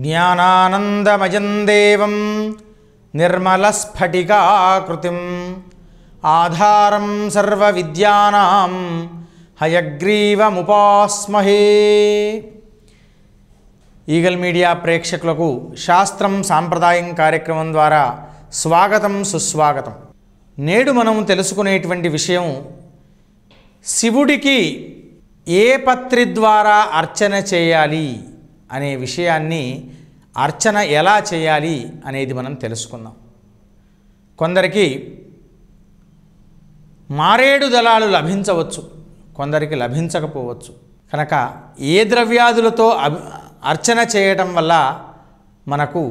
జ్ఞానానందమయం దేవం నిర్మలస్ఫటికాకృతిం ఆధారం సర్వవిద్యానాం హయగ్రీవముపాస్మహే. Eagle media ప్రేక్షకులకు శాస్త్రం సాంప్రదాయం కార్యక్రమం ద్వారా స్వాగతం సుస్వాగతం. నేడు మనం తెలుసుకునేటువంటి విషయం శివుడికి ఏ పత్రి ద్వారా అర్చన చేయాలి అనే విషయాన్ని, అర్చన ఎలా చేయాలి అనేది మనం తెలుసుకుందాం. కొందరికి మారేడు దళాలు లభించవచ్చు, కొందరికి లభించకపోవచ్చు. కనుక ఏ ద్రవ్యాదులతో అర్చన చేయటం వల్ల మనకు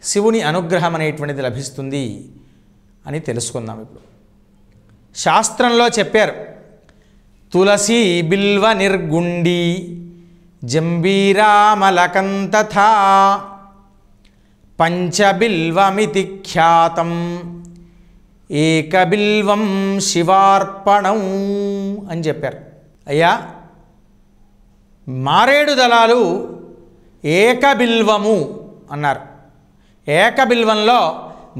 శివుని అనుగ్రహం అనేటువంటిది లభిస్తుంది అని తెలుసుకుందాం. ఇప్పుడు శాస్త్రంలో చెప్పారు, తులసి బిల్వ నిర్గుండి జంబీరామలకంతథా పంచబిల్వమితి ఖ్యాతం ఏకబిల్వం శివార్పణం అని చెప్పారు. అయ్యా, మారేడు దళాలు ఏకబిల్వము అన్నారు. ఏకబిల్వంలో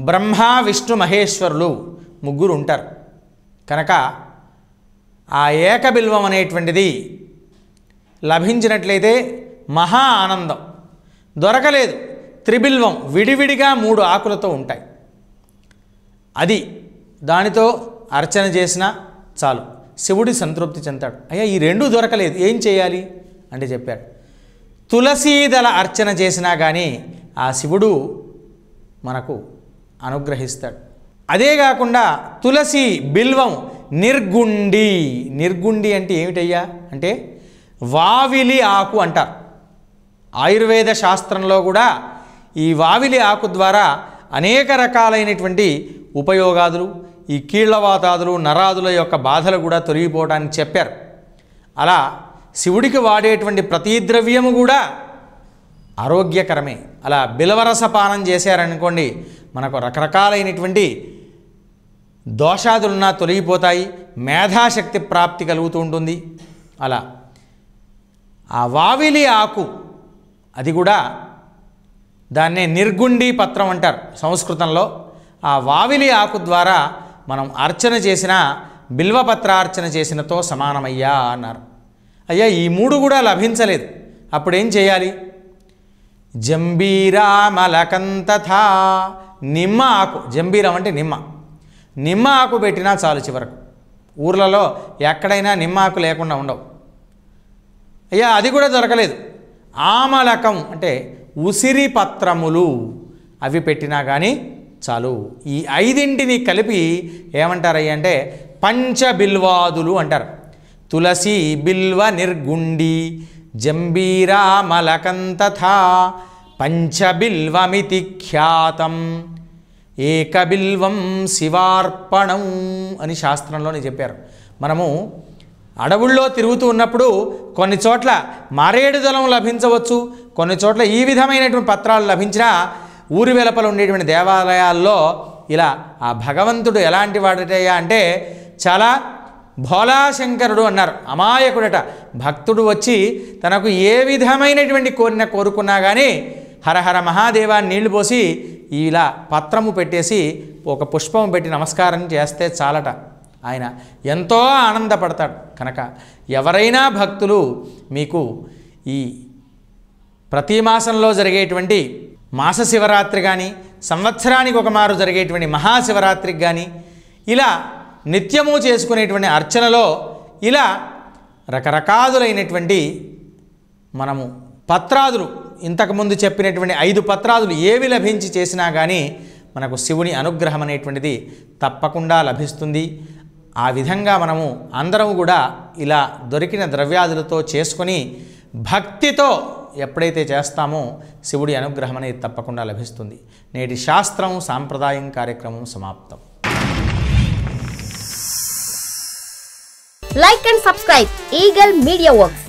బ్రహ్మ విష్ణు మహేశ్వరులు ముగ్గురు ఉంటారు. కనుక ఆ ఏకబిల్వం అనేటువంటిది లభించినట్లయితే మహా ఆనందం. దొరకలేదు, త్రిబిల్వం విడివిడిగా 3 ఆకులతో ఉంటాయి. అది దానితో అర్చన చేసినా చాలు, శివుడి సంతృప్తి చెందాడు. అయ్యా, ఈ 2 దొరకలేదు, ఏం చేయాలి అంటే చెప్పాడు, తులసీదళ అర్చన చేసినా కానీ ఆ శివుడు మనకు అనుగ్రహిస్తాడు. అదే కాకుండా తులసి బిల్వం నిర్గుండి. నిర్గుండి అంటే ఏమిటయ్యా అంటే వావిలి ఆకు అంటారు. ఆయుర్వేద శాస్త్రంలో కూడా ఈ వావిలి ఆకు ద్వారా అనేక రకాలైనటువంటి ఉపయోగాదులు, ఈ కీళ్లవాతాదులు నరాదుల యొక్క బాధలు కూడా తొలగిపోవడానికి చెప్పారు. అలా శివుడికి వాడేటువంటి ప్రతి ద్రవ్యము కూడా ఆరోగ్యకరమే. అలా బిలవరసపానం చేశారనుకోండి, మనకు రకరకాలైనటువంటి దోషాదులున్నా తొలగిపోతాయి, మేధాశక్తి ప్రాప్తి కలుగుతూ ఉంటుంది. అలా ఆ వావిలి ఆకు, అది కూడా దాన్నే నిర్గుండి పత్రం అంటారు సంస్కృతంలో. ఆ వావిలి ఆకు ద్వారా మనం అర్చన చేసిన బిల్వపత్రార్చన చేసినతో సమానమయ్యా అన్నారు. అయ్యా, ఈ 3 కూడా లభించలేదు, అప్పుడేం చేయాలి? జంబీరామలకంతథా నిమ్మ ఆకు. జంబీరం అంటే నిమ్మ. నిమ్మ ఆకు పెట్టినా చాలు. చివరకు ఊర్లలో ఎక్కడైనా నిమ్మ ఆకు లేకుండా ఉండవు. అయ్యా, అది కూడా దొరకలేదు, ఆమలకం అంటే ఉసిరి పత్రములు, అవి పెట్టినా కానీ చాలు. ఈ 5ంటిని కలిపి ఏమంటారయ్యా అంటే పంచబిల్వాదులు అంటారు. తులసి బిల్వ నిర్గుండి జంబీరామలకంతథా పంచబిల్వమితి ఖ్యాతం ఏకబిల్వం శివార్పణం అని శాస్త్రంలోనే చెప్పారు. మనము అడవుల్లో తిరుగుతూ ఉన్నప్పుడు కొన్ని చోట్ల మారేడు దళం లభించవచ్చు, కొన్ని చోట్ల ఈ విధమైనటువంటి పత్రాలు లభించినా ఊరి వెలుపల ఉండేటువంటి దేవాలయాల్లో ఇలా ఆ భగవంతుడు ఎలాంటి వాడటయ్యా అంటే చాలా భోలాశంకరుడు అన్నారు. అమాయకుడట. భక్తుడు వచ్చి తనకు ఏ విధమైనటువంటి కోరుకున్నా కానీ హరహర మహాదేవాన్ని నీళ్లు పోసి ఇలా పత్రము పెట్టేసి ఒక పుష్పం పెట్టి నమస్కారం చేస్తే చాలట, ఆయన ఎంతో ఆనందపడతాడు. కనుక ఎవరైనా భక్తులు మీకు ఈ ప్రతి మాసంలో జరిగేటువంటి మాస శివరాత్రి కానీ, సంవత్సరానికి ఒక మారు జరిగేటువంటి మహాశివరాత్రికి కానీ, ఇలా నిత్యము చేసుకునేటువంటి అర్చనలో ఇలా రకరకాలైనటువంటి మనము పత్రాదులు, ఇంతకుముందు చెప్పినటువంటి 5 పత్రాదులు ఏవి లభించి చేసినా కానీ మనకు శివుని అనుగ్రహం అనేటువంటిది తప్పకుండా లభిస్తుంది. ఆ విధంగా మనము అందరం కూడా ఇలా దొరికిన ద్రవ్యాదులతో చేసుకొని భక్తితో ఎప్పుడైతే చేస్తామో శివుడి అనుగ్రహం అనేది తప్పకుండా లభిస్తుంది. నేటి శాస్త్రం సాంప్రదాయం కార్యక్రమం సమాప్తం. Like and subscribe Eagle Media Works.